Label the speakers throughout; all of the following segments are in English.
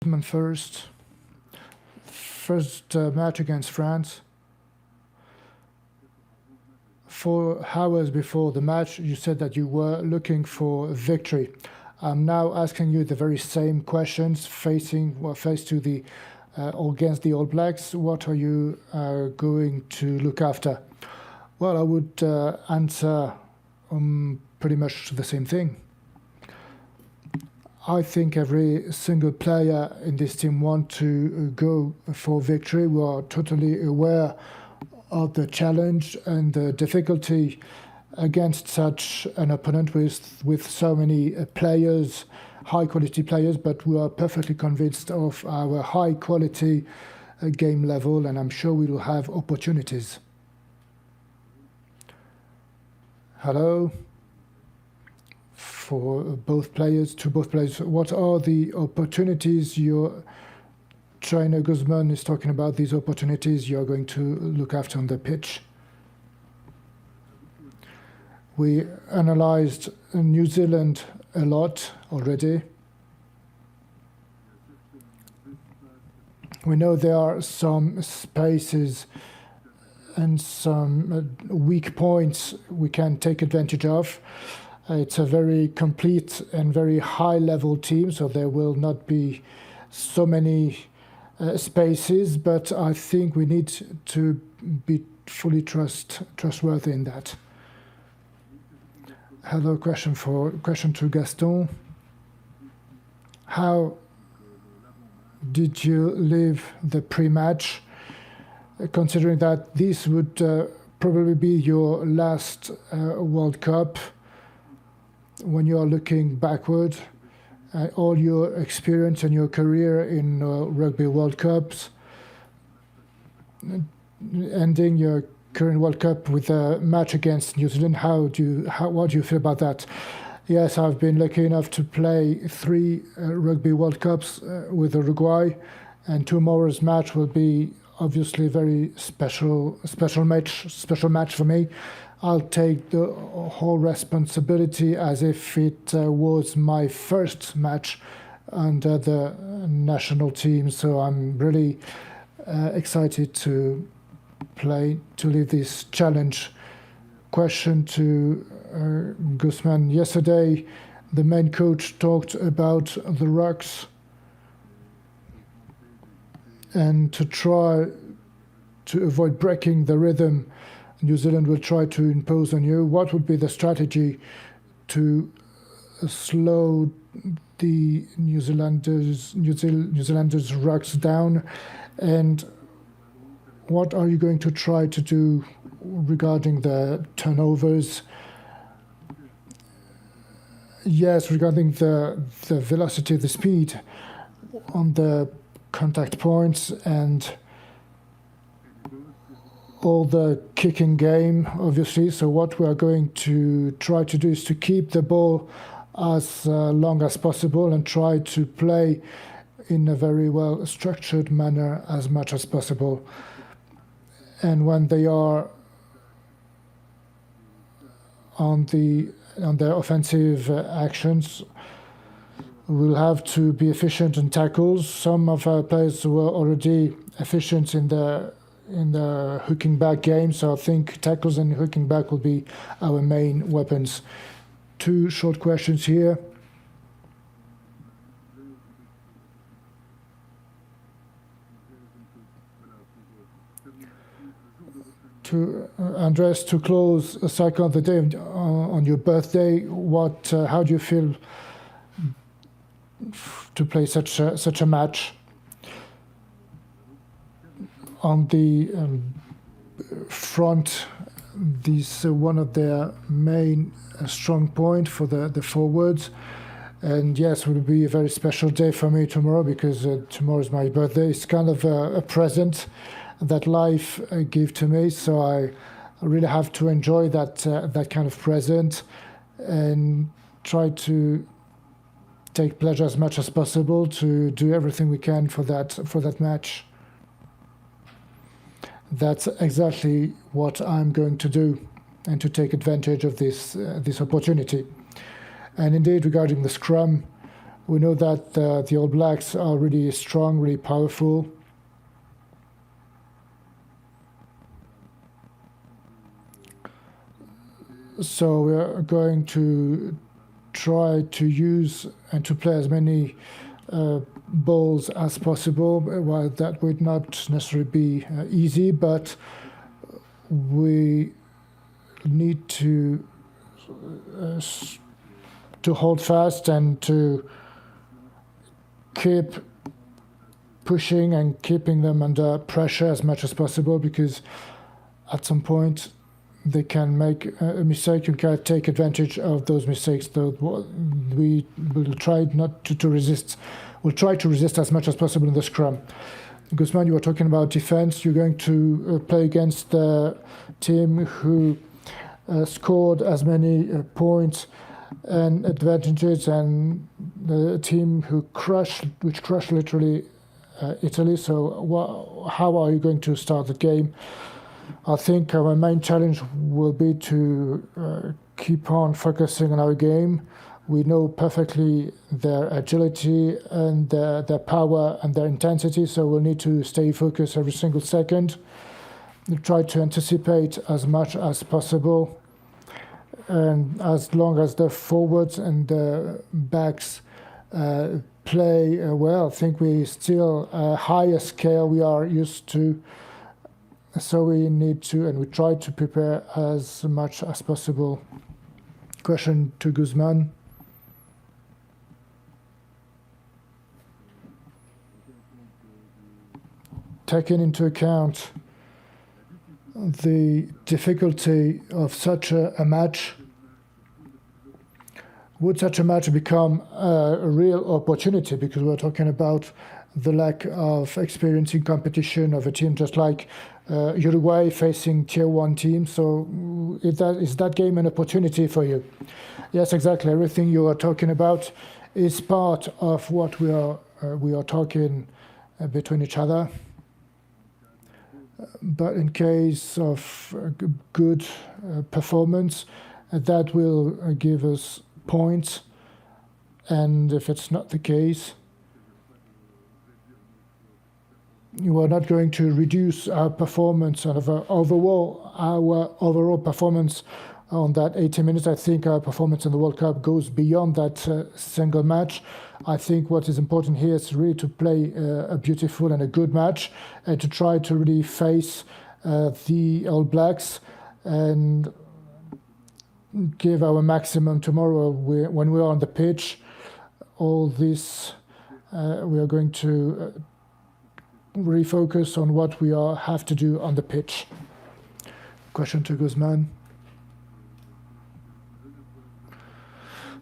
Speaker 1: Gustman first. First match against France. 4 hours before the match, you said that you were looking for victory. I'm now asking you the very same questions face to the against the All Blacks. What are you going to look after? Well, I would answer pretty much the same thing. I think every single player in this team wants to go for victory. We are totally aware of the challenge and the difficulty against such an opponent with so many players, high-quality players, but we are perfectly convinced of our high-quality game level, and I'm sure we will have opportunities. Hello. For both players, what are the opportunities your trainer Guzman is talking about, these opportunities you're going to look after on the pitch? We analyzed New Zealand a lot already. We know there are some spaces and some weak points we can take advantage of. It's a very complete and very high-level team, so there will not be so many spaces, but I think we need to be fully trustworthy in that. Hello, question to Gaston. How did you live the pre-match, considering that this would probably be your last World Cup? When you are looking backward, all your experience and your career in Rugby World Cups, ending your current World Cup with a match against New Zealand, what do you feel about that? Yes, I've been lucky enough to play 3 Rugby World Cups with Uruguay, and tomorrow's match will be obviously a very special match for me. I'll take the whole responsibility as if it was my first match under the national team. So I'm really excited to lead this challenge. Question to Guzman. Yesterday, the main coach talked about the rucks and to try to avoid breaking the rhythm New Zealand will try to impose on you. What would be the strategy to slow the New Zealanders' rucks down, and what are you going to try to do regarding the turnovers? Yes, regarding the velocity, the speed on the contact points and all the kicking game, obviously. So what we are going to try to do is to keep the ball as long as possible and try to play in a very well structured manner as much as possible. And when they are on their offensive actions, we'll have to be efficient in tackles. Some of our players were already efficient in the hooking back game, so I think tackles and hooking back will be our main weapons. 2 short questions here. To Andres, to close a cycle of the day on your birthday, how do you feel to play such a match? On the front, this one of their main strong point for the forwards. And yes, it will be a very special day for me tomorrow because tomorrow is my birthday. It's kind of a present that life gave to me, so I really have to enjoy that kind of present and try to take pleasure as much as possible to do everything we can for that match. That's exactly what I'm going to do, and to take advantage of this opportunity. And indeed, regarding the scrum, We know that the All Blacks are really strong, really powerful. So we're going to try to use and to play as many balls as possible. While that would not necessarily be easy, but we need to hold fast and to keep pushing and keeping them under pressure as much as possible, because at some point they can make a mistake. You can take advantage of those mistakes. Though we will try not to resist. We'll try to resist as much as possible in the scrum. Guzman, you were talking about defense. You're going to play against the team who scored as many points and advantages, and the team which crushed literally Italy. So how are you going to start the game? I think our main challenge will be to keep on focusing on our game. We know perfectly their agility and their power and their intensity, so we'll need to stay focused every single second. We'll try to anticipate as much as possible. And as long as the forwards and the backs play well, I think we still a higher scale we are used to. So we need to, and we try to prepare as much as possible. Question to Guzman. Taking into account the difficulty of such a match, would such a match become a real opportunity? Because we're talking about the lack of experience in competition of a team just like Uruguay facing tier 1 teams. So is that game an opportunity for you? Yes, exactly. Everything you are talking about is part of what we are talking between each other. But in case of good performance, that will give us points. And if it's not the case, you are not going to reduce our performance and our overall performance on that 80 minutes. I think our performance in the World Cup goes beyond that single match. I think what is important here is really to play a beautiful and a good match, and to try to really face the All Blacks and give our maximum tomorrow. When we are on the pitch, all this we are going to refocus on what we have to do on the pitch. Question to Guzman.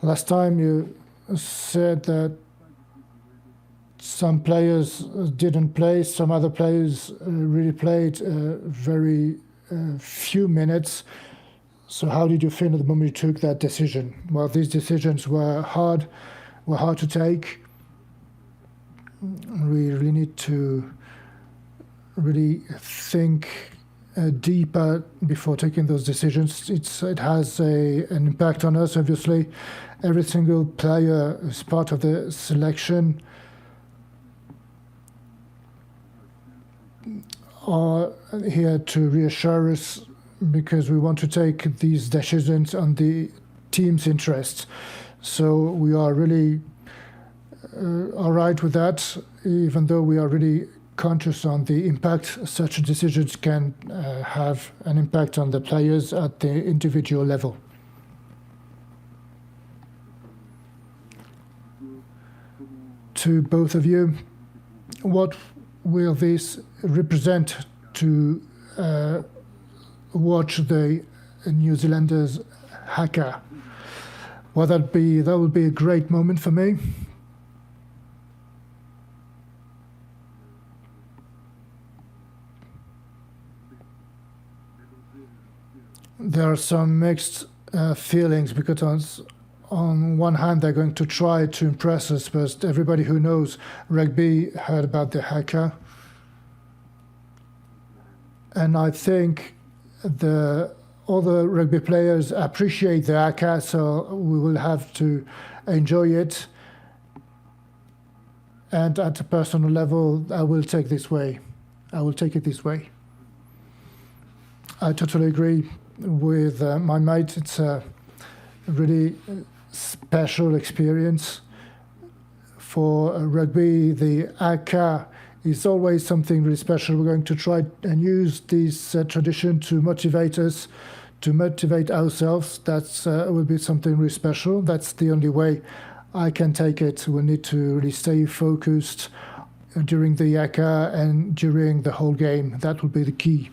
Speaker 1: Last time you said that some players didn't play, some other players really played very few minutes. So how did you feel at the moment you took that decision? Well, these decisions were hard to take. We really need to really think deeper before taking those decisions. It has an impact on us, obviously. Every single player is part of the selection are here to reassure us, because we want to take these decisions on the team's interests. So we are really all right with that, even though we are really conscious on the impact such decisions can have an impact on the players at the individual level. To both of you, what will this represent to watch the New Zealanders haka? Well, that would be a great moment for me. There are some mixed feelings, because on one hand they're going to try to impress us, but everybody who knows rugby heard about the haka. And I think all the rugby players appreciate the haka, so we will have to enjoy it. And at a personal level, I will take this way. I will take it this way. I totally agree with my mate. It's a really special experience for rugby. The ACA is always something really special. We're going to try and use this tradition to motivate us, to motivate ourselves. That's will be something really special. That's the only way I can take it. We'll need to really stay focused during the ACA and during the whole game. That will be the key.